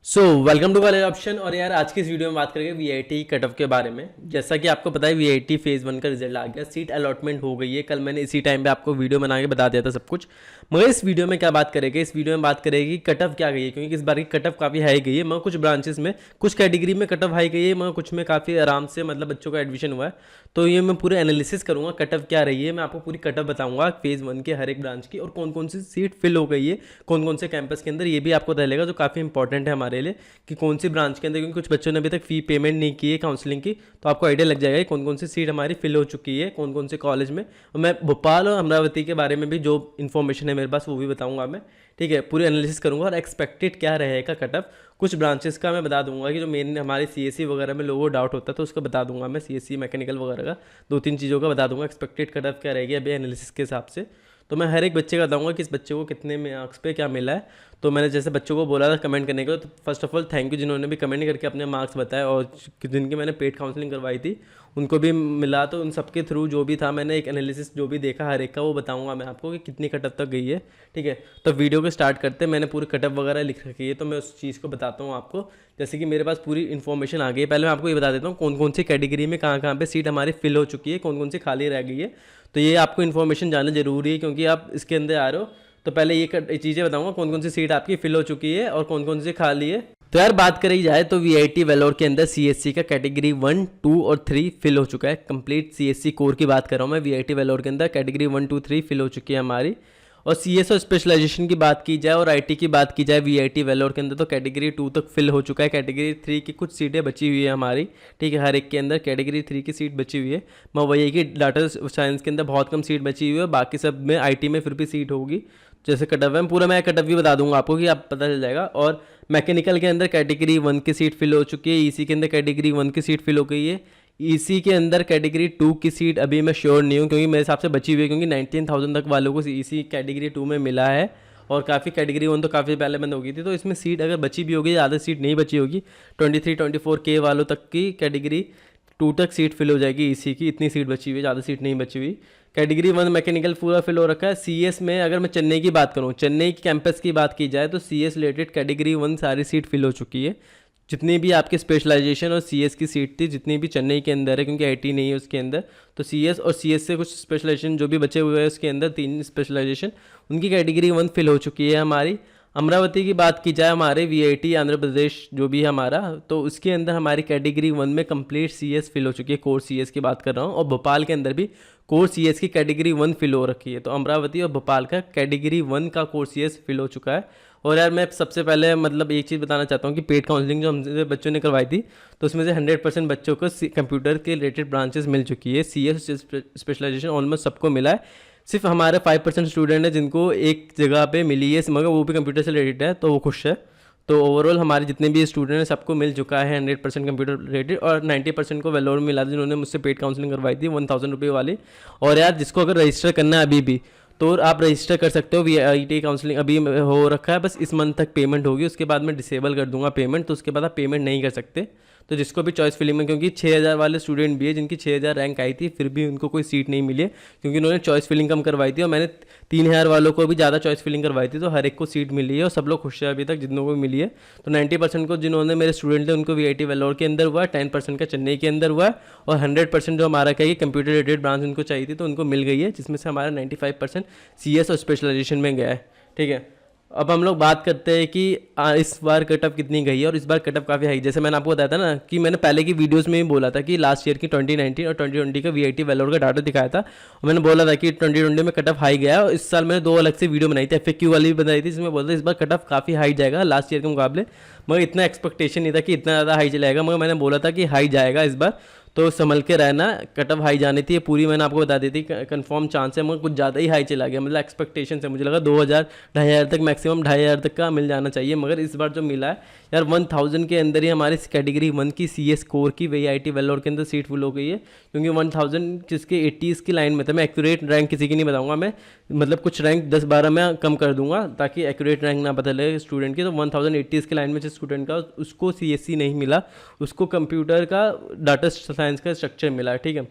Welcome to college option. और यार आज की इस वीडियो में बात करेंगे वीआईटी कट ऑफ के बारे में। जैसा कि आपको पता है वीआईटी फेज़ 1 का रिजल्ट आ गया, सीट अलॉटमेंट हो गई है। कल मैंने इसी टाइम पे आपको वीडियो बना के बता दिया था सब कुछ। मगर इस वीडियो में क्या बात करेंगे, इस वीडियो में बात करेगी कट ऑफ क्या गई है, क्योंकि इस बार की कट ऑफ काफ़ी हाई गई है। मगर कुछ ब्रांचेस में कुछ कैटेगरी में कट ऑफ हाई गई है, मगर कुछ में काफ़ी आराम से मतलब बच्चों का एडमिशन हुआ है। तो ये मैं पूरे एनालिसिस करूँगा कट ऑफ क्या रही है, मैं आपको पूरी कट ऑफ बताऊँगा फेज़ 1 के हर एक ब्रांच की, और कौन कौन सी सीट फिल हो गई है कौन कौन से कैंपस के अंदर, ये भी आपको पता चलेगा, जो काफ़ी इंपॉर्टेंट है हमारे लिए कि कौन सी ब्रांच के अंदर। क्योंकि कुछ बच्चों ने अभी तक फ़ी पेमेंट नहीं की है काउंसलिंग की, तो आपको आइडिया लग जाएगा कि कौन कौन सी सीट हमारी फिल हो चुकी है कौन कौन से कॉलेज में। और मैं भोपाल और अमरावती के बारे में भी जो इन्फॉर्मेशन है मेरे पास वो भी बताऊंगा मैं। ठीक है, पूरी एनालिसिस करूंगा और एक्सपेक्टेड क्या रहेगा कट ऑफ। कुछ ब्रांचेस का मैं बता दूंगा कि जो मेन हमारे सीएससी वगैरह में लोगों को डाउट होता है तो उसको बता दूंगा मैं, सीएससी मैकेनिकल वगैरह का दो तीन चीज़ों का बता दूंगा एक्सपेक्टेड कट ऑफ क्या रहेगी अभी एनालिसिस के हिसाब से। तो मैं हर एक बच्चे का बताऊंगा कि इस बच्चे को कितने मार्क्स पे क्या मिला है। तो मैंने जैसे बच्चों को बोला था कमेंट करने को, तो first of all thank you जिन्होंने भी कमेंट करके अपने मार्क्स बताए, और जिनकी मैंने पेड काउंसलिंग करवाई थी उनको भी मिला। तो उन सबके थ्रू जो भी था मैंने एक एनालिसिस जो भी देखा हर एक का वो बताऊंगा मैं आपको कि कितनी कटअप तक गई है। ठीक है, तो वीडियो को स्टार्ट करते हैं। मैंने पूरी कटअप वगैरह लिख रखी है तो मैं उस चीज़ को बताता हूँ आपको। जैसे कि मेरे पास पूरी इन्फॉर्मेशन आ गई है, पहले मैं आपको ये बता देता हूँ कौन कौन सी कैटेगरी में कहाँ कहाँ पे सीट हमारी फिल हो चुकी है, कौन कौन सी खाली रह गई है। तो ये आपको इन्फॉर्मेशन जानना जरूरी है क्योंकि आप इसके अंदर आ रहे हो। तो पहले ये चीज़ें बताऊंगा कौन कौन सी सीट आपकी फिल हो चुकी है और कौन कौन सी खाली है। तो यार बात करी जाए तो वीआईटी वेलोर के अंदर सीएससी का कैटेगरी 1, 2 और 3 फिल हो चुका है। कंप्लीट सीएससी कोर की बात कर रहा हूँ मैं। वीआईटी वेलोर के अंदर कैटेगरी 1, 2, 3 फिल हो चुकी है हमारी। और सीएस और स्पेशलाइजेशन की बात की जाए और आईटी की बात की जाए वीआईटी वेलोर के अंदर तो कैटेगरी 2 तक फिल हो चुका है। कैटेगरी 3 की कुछ सीटें बची हुई है हमारी। ठीक है, हर एक के अंदर कैटेगरी 3 की सीट बची हुई है। मैं वही है कि डाटा साइंस के अंदर बहुत कम सीट बची हुई है, बाकी सब में आईटी में फिर भी सीट होगी। जैसे कटअप है पूरा मैं कटअप भी बता दूंगा आपको कि आप पता चल जाएगा। और मैकेनिकल के अंदर कैटेगरी 1 की सीट फिल हो चुकी है। ईसी के अंदर कैटेगरी 1 की सीट फिल हो गई है। ईसी के अंदर कैटेगरी 2 की सीट अभी मैं श्योर नहीं हूँ क्योंकि मेरे हिसाब से बची हुई है, क्योंकि 19,000 तक वालों को ईसी कैटेगरी 2 में मिला है। और काफ़ी कैटेगरी 1 तो काफ़ी पहले बंद हो गई थी, तो इसमें सीट अगर बची भी होगी ज़्यादा सीट नहीं बची होगी। 23-24 के वालों तक की कैटेगरी 2 तक सीट फिल हो जाएगी ईसी की, इतनी सीट बची हुई है, ज़्यादा सीट नहीं बची हुई। कैटेगरी 1 मैकेनिकल पूरा फिल हो रखा है। सीएस में अगर मैं चेन्नई की बात करूँ, चेन्नई की कैंपस की बात की जाए तो सीएस रिलेटेड कैटेगरी 1 सारी सीट फिल हो चुकी है। जितनी भी आपके स्पेशलाइजेशन और सीएस की सीट थी जितनी भी चेन्नई के अंदर है, क्योंकि आईटी नहीं है उसके अंदर, तो सीएस और सीएस से कुछ स्पेशलाइजेशन जो भी बचे हुए हैं उसके अंदर 3 स्पेशलाइजेशन उनकी कैटेगरी 1 फिल हो चुकी है हमारी। अमरावती की बात की जाए हमारे वीआईटी आंध्र प्रदेश जो भी है हमारा, तो उसके अंदर हमारी कैटेगरी 1 में कंप्लीट सीएस फिल हो चुकी है। कोर सीएस की बात कर रहा हूँ। और भोपाल के अंदर भी कोर सीएस की कैटेगरी 1 फिल हो रखी है। तो अमरावती और भोपाल का कैटेगरी 1 का कोर सीएस फिल हो चुका है। और यार मैं सबसे पहले मतलब एक चीज़ बताना चाहता हूँ कि पेड काउंसलिंग जो हमसे बच्चों ने करवाई थी तो उसमें से 100% बच्चों को कंप्यूटर के रिलेटेड ब्रांचेस मिल चुकी है। सीएस स्पेशलाइजेशन ऑलमोस्ट सबको मिला है। सिर्फ हमारे 5% स्टूडेंट है जिनको एक जगह पे मिली है, मगर वो भी कंप्यूटर से रिलेटेड है तो वो खुश है। तो ओवरऑल हमारे जितने भी स्टूडेंट हैं सबको मिल चुका है 100% कंप्यूटर रिलेटेड। और 90% को वेलोर में मिला था जिन्होंने मुझसे पेड काउंसलिंग करवाई थी 1000 रुपये वाली। और यार जिसको अगर रजिस्टर करना है अभी भी तो आप रजिस्टर कर सकते हो। वीआईटी काउंसलिंग अभी हो रखा है, बस इस मंथ तक पेमेंट होगी, उसके बाद मैं डिसेबल कर दूंगा पेमेंट, तो उसके बाद आप पेमेंट नहीं कर सकते। तो जिसको भी चॉइस फिलिंग में, क्योंकि 6000 वाले स्टूडेंट भी है जिनकी 6000 रैंक आई थी फिर भी उनको कोई सीट नहीं मिली है क्योंकि उन्होंने चॉइस फिलिंग कम करवाई थी, और मैंने 3000 वालों को भी ज़्यादा चॉइस फिलिंग करवाई थी, तो हर एक को सीट मिली है और सब लोग खुश है अभी तक जितनों को मिली है। तो 90% को जिन्होंने मेरे स्टूडेंट थे उनको वीआईटी वेलोर के अंदर हुआ है, 10% का चेन्नई के अंदर हुआ है, और 100% जो हमारा कहीं कंप्यूटर रिलेटेड ब्रांच उनको चाहिए थी तो उनको मिल गई है, जिसमें से हमारा 95% सीएस और स्पेशलाइजेशन में गया है। ठीक है, अब हम लोग बात करते हैं कि इस बार कटअप कितनी गई है। और इस बार कटअप काफ़ी हाई, जैसे मैंने आपको बताया था ना कि मैंने पहले की वीडियोस में भी बोला था कि लास्ट ईयर की 2019 और 2020 का वीआईटी वेलोर का डाटा दिखाया था, और मैंने बोला था कि 2020 में कटअप हाई गया है। और इस साल मैंने 2 अलग से वीडियो बनाई थी, एफएक्यू वाली भी बनाई थी, जिसमें बोलता था इस बार कटअप काफ़ी हाई जाएगा लास्ट ईयर के मुकाबले। मगर इतना एक्सपेक्टेशन नहीं था कि इतना ज़्यादा हाई चलेगा, मगर मैंने बोला था कि हाई जाएगा इस बार, तो संभल के रहना। कटअप हाई जानी थी ये पूरी मैंने आपको बता दी थी, कंफर्म चांस है, मगर कुछ ज़्यादा ही हाई चला गया, मतलब एक्सपेक्टेशन से मुझे लगा 2000 2500 तक मैक्सिमम 2500 तक का मिल जाना चाहिए, मगर इस बार जो मिला है यार 1000 के अंदर ही हमारी कैटेगरी 1 की सीएस कोर की वीआईटी वेलोर के अंदर सीट फुल हो गई है। क्योंकि 1000 जिसके 80s की लाइन में था, मैं एक्यूरेट रैंक किसी की नहीं बताऊंगा मैं, मतलब कुछ रैंक 10-12 में कम कर दूंगा ताकि एक्यूरेट रैंक ना पता लगे स्टूडेंट की। तो 1080s की लाइन में जिस स्टूडेंट का उसको सीएससी नहीं मिला, उसको कंप्यूटर का डाटा साइंस का स्ट्रक्चर मिला है। ठीक है,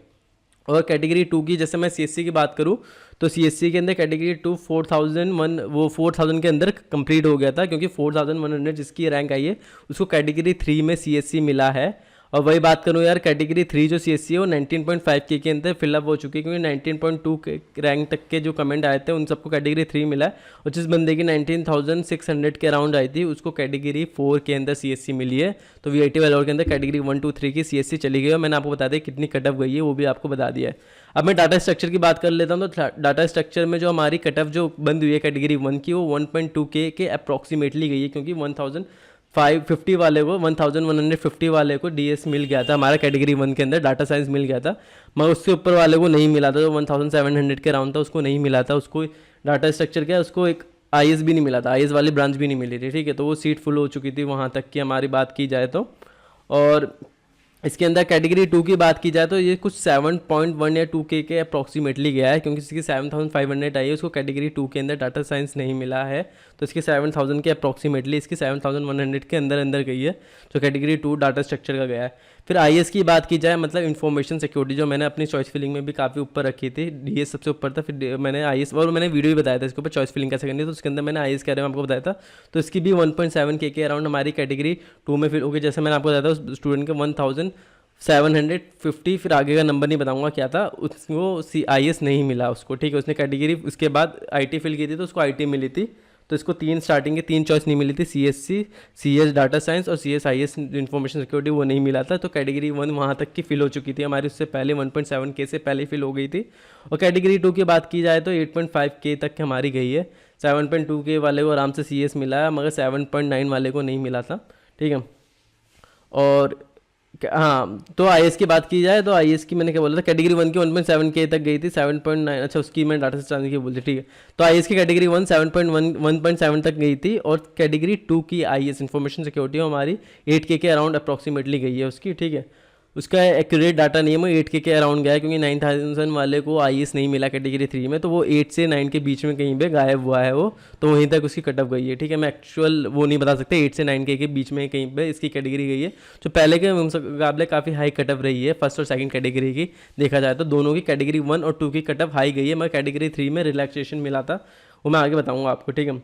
और कैटेगरी 2 की जैसे मैं सीएससी की बात करूँ तो सीएससी के अंदर कैटेगरी 2 4001 वो 4000 के अंदर कंप्लीट हो गया था, क्योंकि 4100 जिसकी रैंक आई है उसको कैटेगरी 3 में सीएससी मिला है। और वही बात करूँ यार, कैटेगरी 3 जो सीएससी है वो 19.5 के अंदर फिलअप हो चुकी है, क्योंकि 19.2 के रैंक तक के जो कमेंट आए थे उन सबको कैटेगरी 3 मिला है। और जिस बंदे की 19,600 के अराउंड आई थी उसको कैटेगरी 4 के अंदर सीएससी मिली है। तो वीआईटी वालों के अंदर कैटेगरी 1 2 3 की सीएससी चली गई है। मैंने आपको बता दिया कितनी कट ऑफ गई है, वो भी आपको बता दिया है। अब मैं डाटा स्ट्रक्चर की बात कर लेता हूँ। तो डाटा स्ट्रक्चर में जो हमारी कट ऑफ जो बंद हुई है कैटेगरी 1 की वो 1.2 के अप्रॉक्सीमेटली गई है, क्योंकि 1550 वाले को 1150 वाले को डीएस मिल गया था हमारा कैटेगरी 1 के अंदर, डाटा साइंस मिल गया था, मगर उससे ऊपर वाले को नहीं मिला था। जो 1700 के राउंड था उसको नहीं मिला था, उसको डाटा स्ट्रक्चर क्या उसको एक आईएस भी नहीं मिला था, आईएस वाली ब्रांच भी नहीं मिली थी, ठीक है। तो वो सीट फुल हो चुकी थी वहाँ तक की हमारी बात की जाए तो। और इसके अंदर कैटेगरी 2 की बात की जाए तो ये कुछ 7.1 या 2 के अप्रॉक्सीमेटली गया है, क्योंकि इसकी 7500 आई है, उसको कैटेगरी 2 के अंदर डाटा साइंस नहीं मिला है। तो इसकी 7000 के अप्रॉक्सीमेटली इसकी 7100 के अंदर अंदर गई है, जो कैटेगरी 2 डाटा स्ट्रक्चर का गया है। फिर आईएस की बात की जाए, मतलब इन्फॉर्मेशन सिक्योरिटी, जो मैंने अपनी चॉइस फिलिंग में भी काफ़ी ऊपर रखी थी, डीएस सबसे ऊपर था, फिर मैंने आईएस, और मैंने वीडियो भी बताया था इसके ऊपर चॉइस फिलिंग कैसे करनी है, तो उसके अंदर मैंने आईएस के बारे में आपको बताया था। तो इसकी भी 1.7 के अराउंड हमारी कैटेगरी 2 में फिर हो गई। जैसे मैंने आपको बताया था स्टूडेंट के 1750, फिर आगे का नंबर नहीं बताऊंगा क्या था, उसको आईएस नहीं मिला उसको, ठीक है। उसने कैटेगरी उसके बाद आईटी फिल की थी तो उसको आईटी मिली थी। तो इसको स्टार्टिंग के 3 चॉइस नहीं मिली थी, सीएससी, सीएस डाटा साइंस और सीएस आईएस इन्फॉर्मेशन सिक्योरिटी, वो नहीं मिला था। तो कैटेगरी 1 वहाँ तक की फिल हो चुकी थी हमारी, उससे पहले 1.7 के से पहले फिल हो गई थी। और कैटेगरी 2 की बात की जाए तो 8.5 के तक हमारी गई है। 7.2 के वाले को आराम से सीएस मिला है, मगर 7.9 वाले को नहीं मिला था, ठीक है। और हाँ, तो आईएस की बात की जाए तो आईएस की मैंने क्या बोला था, कैटेगरी 1 की 1.7 के तक गई थी, 7.9, अच्छा उसकी मैं डाटा से चांदी की बोलती, ठीक है। तो आईएस की कैटेगरी 1 7.1 1.7 तक गई थी, और कैटेगरी 2 की आईएस इन्फॉर्मेशन सिक्योरिटी हमारी 8 के अराउंड अप्रॉक्सीमेटली गई है उसकी, ठीक है। उसका एक्यूरेट डाटा नहीं है, वो 8 के अराउंड गया है, क्योंकि 9000 वाले को आईएस नहीं मिला कैटेगरी 3 में, तो वो 8 से 9 के बीच में कहीं पे गायब हुआ है वो, तो वहीं तक उसकी कट ऑफ गई है, ठीक है। मैं एक्चुअल वो नहीं बता सकते, 8 से 9 के बीच में कहीं पे इसकी कैटेगरी गई है, जो पहले के मुकाबले काफ़ी हाई कट ऑफ रही है फर्स्ट और सेकंड कैटेगरी की। देखा जाए तो दोनों की कैटेगरी 1 और 2 की कट ऑफ हाई गई है, मगर कैटेगरी 3 में रिलैक्सेशन मिला था, वो मैं आगे बताऊँगा आपको, ठीक है।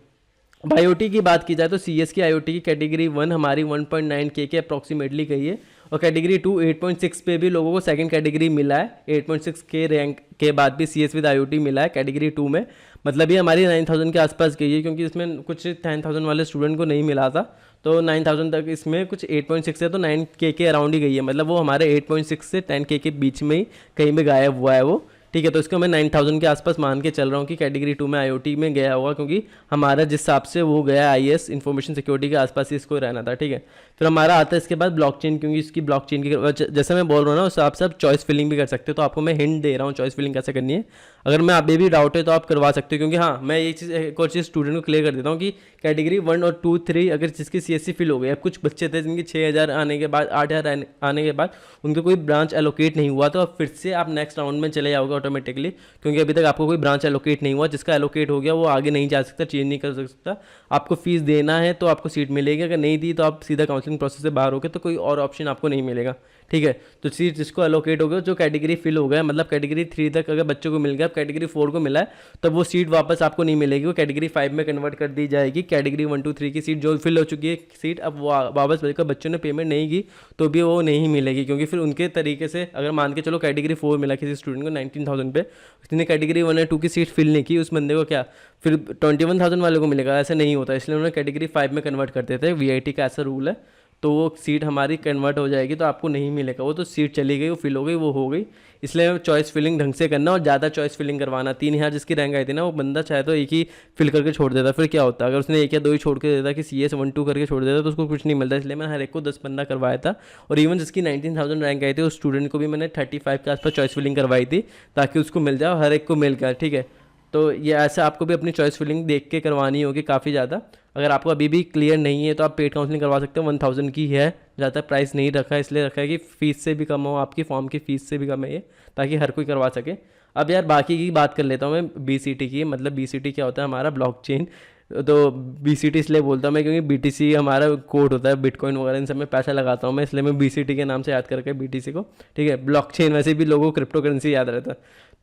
आईओटी की बात की जाए तो सीएस की आईओटी की कैटेगरी 1 हमारी 1.9 के अप्रॉक्सीमेटली गई है, और कैटेगरी 2 8.6 पे भी लोगों को सेकंड कैटेगरी मिला है। 8.6 के रैंक के बाद भी सीएस विद आईओटी मिला है कैटेगरी 2 में, मतलब ये हमारी 9000 के आसपास गई है, क्योंकि इसमें कुछ 10,000 वाले स्टूडेंट को नहीं मिला था, तो 9000 तक इसमें कुछ 8.6 है, तो 9 के अराउंड ही गई है, मतलब वो हमारे 8.6 से 10 के बीच में ही कहीं भी गायब हुआ है वो, ठीक है। तो इसको मैं 9000 के आसपास मान के चल रहा हूँ कि कैटेगरी 2 में आईओटी में गया होगा, क्योंकि हमारा जिस हिसाब से वो गया आईएस इन्फॉर्मेशन सिक्योरिटी के आसपास ही इसको रहना था, ठीक है। फिर हमारा आता है इसके बाद ब्लॉकचेन, क्योंकि इसकी ब्लॉकचेन की जैसे मैं बोल रहा हूँ ना, उस हिसाब से आप चॉइस फिलिंग भी कर सकते हो, तो आपको मैं हिंट दे रहा हूँ चॉइस फिलिंग कैसे करनी है। अगर मैं अभी भी डाउट है तो आप करवा सकते हो, क्योंकि हाँ मैं ये चीज़ एक और चीज़ स्टूडेंट को क्लियर कर देता हूँ कि कैटेगरी 1 और 2 3 अगर जिसकी सीएससी फिल हो गई, अब कुछ बच्चे थे जिनकी 6000 आने के बाद 8000 आने के बाद उनको कोई ब्रांच एलोकेट नहीं हुआ, तो अब फिर से आप नेक्स्ट राउंड में चले जाओगे ऑटोमेटिकली, क्योंकि अभी तक आपको कोई ब्रांच एलोकेट नहीं हुआ, जिसका एलोकेट हो गया वो आगे नहीं जा सकता, चेंज नहीं कर सकता। आपको फीस देना है तो आपको सीट मिलेगी, अगर नहीं दी तो आप सीधा काउंसलिंग प्रोसेस से बाहर होगे, तो कोई और ऑप्शन आपको नहीं मिलेगा, ठीक है। तो सीट जिसको एलोकेट हो गया, जो कैटेगरी फिल हो गया, मतलब कैटेगरी 3 तक अगर बच्चों को मिल गया, अब कैटेगरी 4 को मिला है, तो वो सीट वापस आपको नहीं मिलेगी, वो कैटेगरी 5 में कन्वर्ट कर दी जाएगी। कैटेगरी 1 2 3 की सीट जो फिल हो चुकी है सीट, अब वो वापस बच्चों ने पेमेंट नहीं की तो भी वो नहीं मिलेगी, क्योंकि फिर उनके तरीके से अगर मान के चलो कैटेगरी 4 मिला किसी स्टूडेंट को 19,000 पे, उसने कैटेगरी 1 या 2 की सीट फिल नहीं की, उस बंदे को क्या फिर 21,000 वाले को मिलेगा? ऐसा नहीं होता, इसलिए उन्होंने कैटेगरी 5 में कन्वर्ट कर देते हैं, वीआईटी का ऐसा रूल है। तो वो सीट हमारी कन्वर्ट हो जाएगी, तो आपको नहीं मिलेगा, वो तो सीट चली गई, वो फिल हो गई, वो हो गई। इसलिए चॉइस फिलिंग ढंग से करना और ज़्यादा चॉइस फिलिंग करवाना। 3000 जिसकी रैंक आई थी ना, वो बंदा चाहे तो एक ही फिल करके छोड़ देता, फिर क्या होता अगर उसने 1 या 2 ही छोड़ के देता कि CS 1 2 करके छोड़ देता, तो उसको कुछ नहीं मिलता। इसलिए मैंने हर एक को 10 करवाया था, और इवन जिसकी 19,000 रैंक आई थी उस स्टूडेंट को भी मैंने 35 के आसपास चॉइस फिलिंग करवाई थी, ताकि उसको मिल जाए, हर एक को मिल गया, ठीक है। तो ये ऐसा आपको भी अपनी चॉइस फिलिंग देख के करवानी होगी काफ़ी ज़्यादा। अगर आपको अभी भी क्लियर नहीं है तो आप पेड काउंसलिंग करवा सकते हो, 1000 की है, ज़्यादा प्राइस नहीं रखा है, इसलिए रखा है कि फ़ीस से भी कम हो, आपकी फॉर्म की फ़ीस से भी कम है ये, ताकि हर कोई करवा सके। अब यार बाकी की बात कर लेता हूँ मैं BCT की, मतलब BCT क्या होता है हमारा ब्लॉकचेन तो बीसीटी इसलिए बोलता हूँ मैं क्योंकि बीटीसी हमारा कोड होता है, बिटकॉइन वगैरह इन सब में पैसा लगाता हूँ मैं, इसलिए मैं बीसीटी के नाम से याद करके बीटीसी को, ठीक है। ब्लॉकचेन वैसे भी लोगों को क्रिप्टो करेंसी याद रहता है।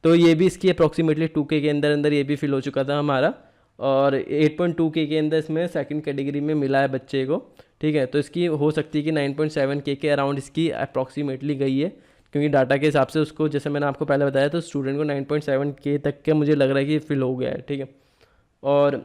तो ये भी इसकी अप्रॉक्सीमेटली 2K के अंदर अंदर ये भी फिल हो चुका था हमारा, और 8.2K के अंदर इसमें सेकंड कैटेगरी में मिला है बच्चे को, ठीक है। तो इसकी हो सकती है कि 9.7K के अराउंड इसकी अप्रॉक्सीमेटली गई है, क्योंकि डाटा के हिसाब से उसको, जैसे मैंने आपको पहले बताया, तो स्टूडेंट को 9.7K तक का मुझे लग रहा है कि फिल हो गया है, ठीक है। और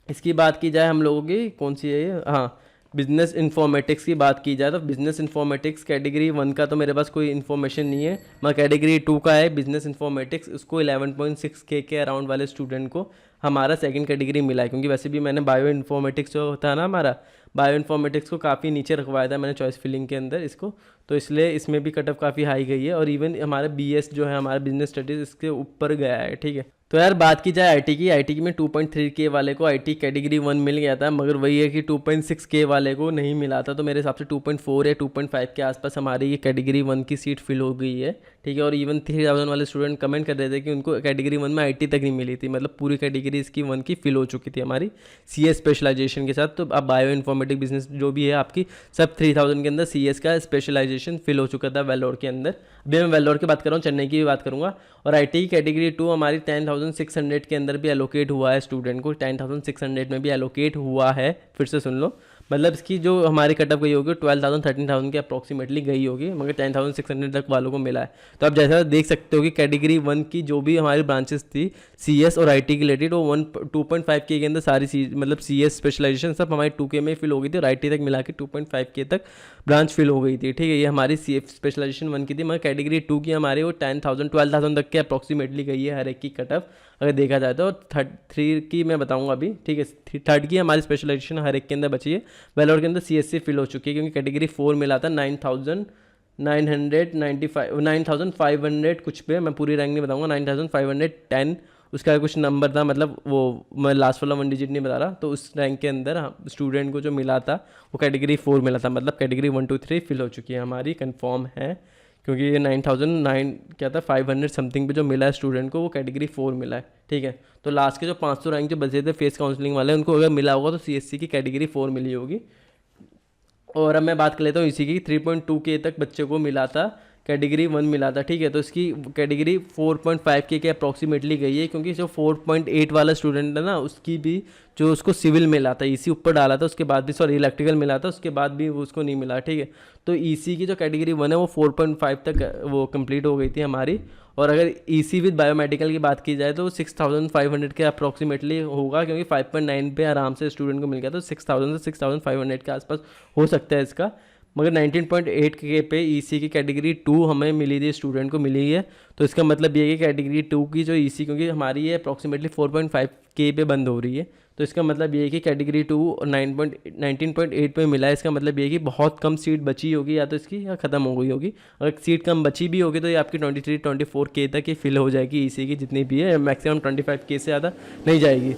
इसकी बात की जाए हम लोगों की कौन सी है ये, हाँ, बिजनेस इन्फॉर्मेटिक्स की बात की जाए तो बिजनेस इन्फॉर्मेटिक्स कैटेगरी 1 का तो मेरे पास कोई इन्फॉर्मेशन नहीं है, मगर कैटेगरी 2 का है बिजनेस इन्फॉर्मेटिक्स, उसको 11.6K के अराउंड वाले स्टूडेंट को हमारा सेकंड कैटेगरी मिला है। क्योंकि वैसे भी मैंने बायो इन्फॉर्मेटिक्स जो होता है ना हमारा, बायो इन्फॉर्मेटिक्स को काफ़ी नीचे रखवाया था मैंने चॉइस फिलिंग के अंदर इसको, तो इसलिए इसमें भी कट ऑफ काफ़ी हाई गई है। और इवन हमारा BS जो है हमारा बिजनेस स्टडीज़ इसके ऊपर गया है, ठीक है। तो यार बात की जाए आईटी की, आईटी में 2.3K वाले को आईटी कैटेगरी 1 मिल गया था, मगर वही है कि 2.6K वाले को नहीं मिला था। तो मेरे हिसाब से 2.4 या 2.5 के आसपास हमारी ये कैटेगरी 1 की सीट फिल हो गई है, ठीक है। और इवन 3000 वाले स्टूडेंट कमेंट कर रहे थे कि उनको कैटेगरी 1 में आईटी तक नहीं मिली थी, मतलब पूरी कैटेगरी इसकी 1 की फिल हो चुकी थी हमारी CS स्पेशलाइजेशन के साथ। तो अब बायो इन्फॉर्मेटिक बिजनेस जो भी है आपकी, सब 3000 के अंदर CS का स्पेशलाइजेशन फिल हो चुका था वेलोर के अंदर। अभी मैं वेलोर की बात कर रहा हूँ, चेन्नई की भी बात करूँगा। और आईटी की कैटेगरी 2 हमारी 10,600 के अंदर भी एलोकेट हुआ है स्टूडेंट को, 10,600 में भी एलोकेट हुआ है, फिर से सुन लो, मतलब इसकी जो हमारी कटअप गई होगी 12,000 13,000 के अप्रॉक्सीमेटली गई होगी, मगर 10,600 तक वालों को मिला है। तो आप जैसा देख सकते हो कि कैटेगरी 1 की जो भी हमारी ब्रांचेस थी CS और IT की रिलेटेड, वो 2.5K के अंदर सारी मतलब CS स्पेशलाइजेशन सब हमारी 2K में फिल हो गई थी, और IT तक मिला के 2.5K तक ब्रांच फिल हो गई थी, ठीक है। ये हमारी CF स्पेशलाइजेशन 1 की थी, मगर कैटेगरी 2 की हमारे वो 10,000 12,000 तक के अप्रॉक्सीमेटली गई है हर एक की कटअप अगर देखा जाए तो। थ्री की मैं बताऊंगा अभी, ठीक है। थर्ड की हमारी स्पेशलाइजेशन हर एक के अंदर बची है, वेलोर के अंदर CSC फिल हो चुकी है, क्योंकि कैटेगरी 4 मिला था 9,500 कुछ पे, मैं पूरी रैंक नहीं बताऊंगा, 9,510 उसका कुछ नंबर था, मतलब वो मैं लास्ट वाला 1 डिजिट नहीं बता रहा। तो उस रैंक के अंदर स्टूडेंट को जो मिला था वो कैटेगरी 4 मिला था, मतलब कैटेगरी 1 2 3 फिल हो चुकी है हमारी, कंफर्म है। क्योंकि ये 9,009 क्या था 500 समथिंग पे जो मिला है स्टूडेंट को, वो कैटेगरी 4 मिला है, ठीक है। तो लास्ट के जो 500 रैंक जो बचे थे फेस काउंसलिंग वाले, उनको अगर मिला होगा तो CSC की कैटेगरी 4 मिली होगी। और अब मैं बात कर लेता हूँ इसी की, 3.2K तक बच्चे को मिला था, कैटेगरी 1 मिला था, ठीक है। तो इसकी कैटेगरी 4.5K के अप्रॉक्सीमेटली गई है, क्योंकि जो 4.8 वाला स्टूडेंट है ना, उसकी भी जो उसको सिविल मिला था, EC ऊपर डाला था, उसके बाद भी सॉरी इलेक्ट्रिकल मिला था, उसके बाद भी वो उसको नहीं मिला, ठीक है। तो EC की जो कैटेगरी 1 है वो 4.5 तक वो कंप्लीट हो गई थी हमारी। और अगर EC विद बायोमेडिकल की बात की जाए तो 6,500 के अप्रॉक्सीमेटली होगा, क्योंकि 5.9 पे आराम से स्टूडेंट को मिल गया, तो 6,000 से 6,500 के आसपास हो सकता है इसका। मगर 19.8K पे EC की कैटेगरी 2 हमें मिली थी, स्टूडेंट को मिली है। तो इसका मतलब ये है कि कैटेगरी 2 की जो EC, क्योंकि हमारी ये अप्रॉक्सीमेटली 4.5K पे बंद हो रही है, तो इसका मतलब ये है कि कैटेगरी 2 19.8 पे मिला है। इसका मतलब ये है कि बहुत कम सीट बची होगी, या तो इसकी या ख़त्म हो गई होगी। अगर सीट कम बची भी होगी तो ये आपकी 23-24K तक ही फिल हो जाएगी EC की जितनी भी है, मैक्सिमम 25K से ज़्यादा नहीं जाएगी।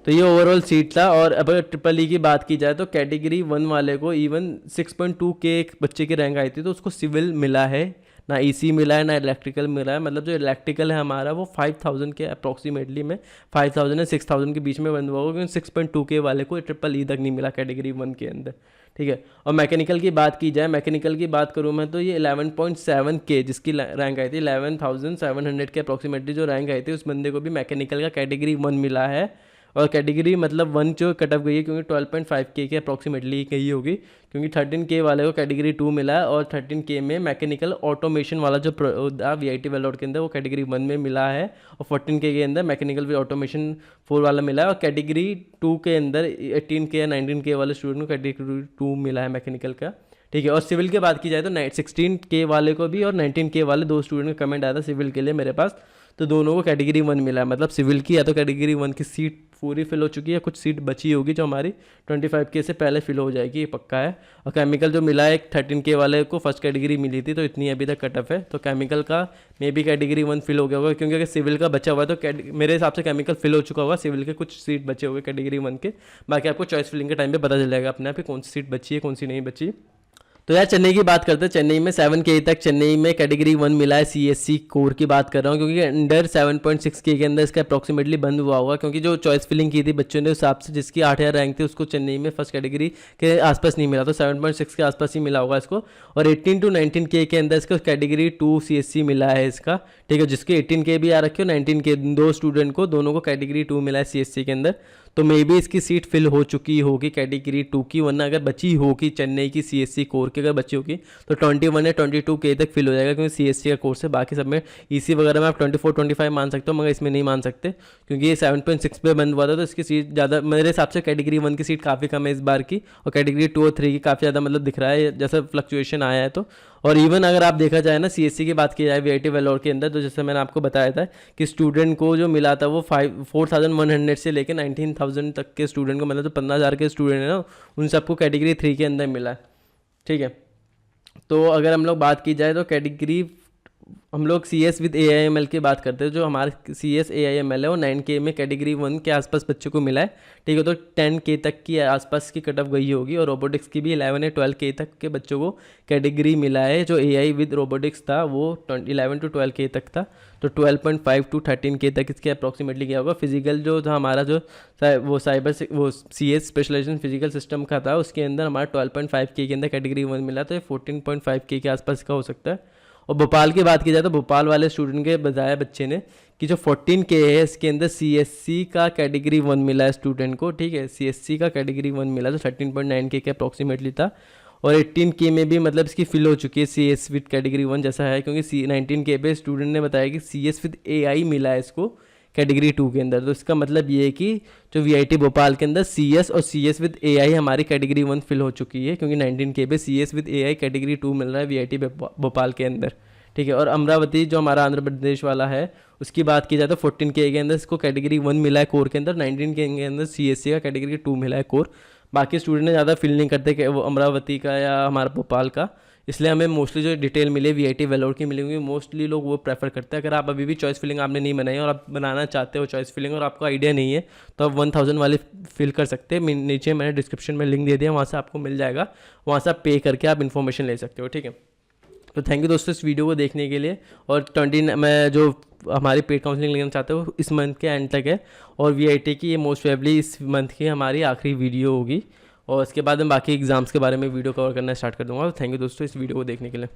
तो ये ओवरऑल सीट था। और अब अगर ट्रिपल की बात की जाए तो कैटेगरी 1 वाले को इवन 6.2K एक बच्चे की रैंक आई थी, तो उसको सिविल मिला है, ना EC मिला है ना इलेक्ट्रिकल मिला है। मतलब जो इलेक्ट्रिकल है हमारा वो 5,000 के अप्रॉक्सीमेटली में 5,000 या 6,000 के बीच में बंद हुआ होगा, क्योंकि 6.2K वाले को ट्रिपल तक नहीं मिला कैटेगरी 1 के अंदर, ठीक है। और मैकेनिकल की बात की जाए, मैकेनिकल की बात करूँ मैं तो ये 11.7K जिसकी रैंक आई थी, 11,700 के अप्रॉक्सीमेटली जो रैंक आई थी, उस बंदे को भी मैकेनिकल का कैटेगरी 1 मिला है। और कैटेगरी मतलब 1 जो कट ऑफ गई है, क्योंकि 12.5K के अप्रॉक्सीमेटली गई होगी, क्योंकि 13K वाले को कैटेगरी 2 मिला है, और 13K में मैकेनिकल ऑटोमेशन वाला जो VIT वेलोर के अंदर वो कैटेगरी 1 में मिला है, और 14K के अंदर मैकेनिकल विद ऑटोमेशन 4 वाला मिला है। और कैटेगरी 2 के अंदर 18K या 19K वाले स्टूडेंट को कैटेगरी 2 मिला है मैकेनिकल का, ठीक है। और सिविल की बात की जाए तो 16K वाले को भी और 19K वाले दो स्टूडेंट का कमेंट आया था सिविल के लिए मेरे पास, तो दोनों को कैटेगरी 1 मिला है। मतलब सिविल की या तो कैटेगरी 1 की सीट पूरी फिल हो चुकी है, कुछ सीट बची होगी जो हमारी 25K से पहले फिल हो जाएगी, ये पक्का है। और केमिकल जो मिला है 13K वाले को फर्स्ट कैटेगरी मिली थी, तो इतनी अभी तक कट ऑफ है, तो केमिकल का मे भी कैटेगरी 1 फिल हो गया होगा, क्योंकि अगर सिविल का बचा हुआ है तो मेरे हिसाब से केमिकल फिल हो चुका होगा, सिविल के कुछ सीट बचे हुए कैटेगरी 1 के। बाकी आपको चॉइस फिलिंग के टाइम पर पता चल जाएगा अपने आप ही कौन सी सीट बची है कौन सी नहीं बची। तो यार चेन्नई की बात करते हैं। चेन्नई में 7K तक चेन्नई में कैटेगरी 1 मिला है। CSC कोर की बात कर रहा हूँ, क्योंकि अंडर 7.6K के अंदर इसका अप्रॉक्सीमेटली बंद हुआ होगा, क्योंकि जो चॉइस फिलिंग की थी बच्चों ने उस हिसाब से जिसकी 8,000 रैंक थी उसको चेन्नई में फर्स्ट कैटेगरी के आसपास नहीं मिला, तो 7.6 के आसपास ही मिला होगा इसको। और 18 to 19K के अंदर इसको कैटेगरी 2 CSC मिला है इसका, ठीक है। जिसके 18K भी आ रखे हो 19K, दो स्टूडेंट को दोनों को कैटेगरी 2 मिला है CSC के अंदर। तो मे बी इसकी सीट फिल हो चुकी होगी कैटेगरी 2 की, वरना अगर बची होगी चेन्नई की CSC कोर की अगर बची होगी तो 21 या 22K तक फिल हो जाएगा, क्योंकि CSC का कोर्स है। बाकी सब में EC वगैरह में आप 24-25 मान सकते हो, मगर इसमें नहीं मान सकते क्योंकि ये 7.6 पे बंद हुआ था। तो इसकी सीट ज़्यादा मेरे हिसाब से कैटेगरी 1 की सीट काफ़ी कम है इस बार की, और कैटेगरी 2 और 3 की काफ़ी ज़्यादा मतलब दिख रहा है जैसा फ्लक्चुएशन आया है। तो और इवन अगर आप देखा जाए ना CSC की बात की जाए VIT वेलोर के अंदर, तो जैसे मैंने आपको बताया था कि स्टूडेंट को जो मिला था वो 4,100 से लेकर 19,000 तक के स्टूडेंट को, मतलब तो 15,000 के स्टूडेंट है ना, उन सबको कैटेगरी 3 के अंदर मिला है, ठीक है। तो अगर हम लोग बात की जाए तो कैटेगरी हम लोग CS विद AIML की बात करते हैं। जो हमारा CS AIML है वो 9K में कैटेगरी 1 के आसपास बच्चों को मिला है, ठीक है। तो 10K तक की आसपास की कट ऑफ गई होगी, और रोबोटिक्स की भी 11 या 12K तक के बच्चों को कैटेगरी मिला है। जो AI विद रोबोटिक्स था वो 11 to 12K तक था, तो 12.5 to 13K तक इसके अप्रॉक्सीमेटली गया होगा। फिजिकल जो था हमारा जो वो वो CS स्पेशलाइजेशन फिजिकल सिस्टम का था, उसके अंदर हमारा 12.5K के अंदर कैटेगरी 1 मिला, तो ये 14.5K के आसपास का हो सकता है। और भोपाल की बात की जाए तो भोपाल वाले स्टूडेंट के बताया बच्चे ने कि जो 14K है इसके अंदर CSC का कैटेगरी 1 मिला है स्टूडेंट को, ठीक है। CSC का कैटेगरी 1 मिला तो 13.9K के अप्रॉक्सीमेटली था, और 18K में भी मतलब इसकी फिल हो चुकी है CS विद कैटेगरी 1 जैसा है, क्योंकि 19K पे स्टूडेंट ने बताया कि CS विद AI मिला है इसको कैटेगरी 2 के अंदर। तो इसका मतलब ये है कि जो VIT भोपाल के अंदर CS और CS विद AI हमारी कैटेगरी 1 फिल हो चुकी है, क्योंकि 19K पे CS विद AI कैटेगरी 2 मिल रहा है VIT भोपाल के अंदर, ठीक है। और अमरावती जो हमारा आंध्र प्रदेश वाला है उसकी बात की जाए तो 14K के अंदर इसको कैटेगरी 1 मिला है कोर के अंदर, 19K के अंदर CSC का कैटेगरी 2 मिला है कोर। बाकी स्टूडेंट ने ज़्यादा फील नहीं करते कि वो अमरावती का या हमारा भोपाल का, इसलिए हमें मोस्टली जो डिटेल मिले VIT वेलोर की मिलेंगी, मोस्टली लोग वो प्रेफर करते हैं। अगर आप अभी भी चॉइस फिलिंग आपने नहीं बनाई और आप बनाना चाहते हो चॉइस फिलिंग और आपको आइडिया नहीं है, तो आप 1000 वाले फिल कर सकते हैं। नीचे मैंने डिस्क्रिप्शन में लिंक दे दिया, वहाँ से आपको मिल जाएगा, वहाँ से आप पे करके आप इन्फॉर्मेशन ले सकते हो, ठीक है। तो थैंक यू दोस्तों इस वीडियो को देखने के लिए। और 20 मैं जो हमारी पेड काउंसलिंग लेना चाहते हो इस मंथ के एंड तक है, और VIT की ये मोस्ट प्रोबेबली इस मंथ की हमारी आखिरी वीडियो होगी, और इसके बाद मैं बाकी एग्जाम्स के बारे में वीडियो कवर करना स्टार्ट कर दूँगा। तो थैंक यू दोस्तों इस वीडियो को देखने के लिए।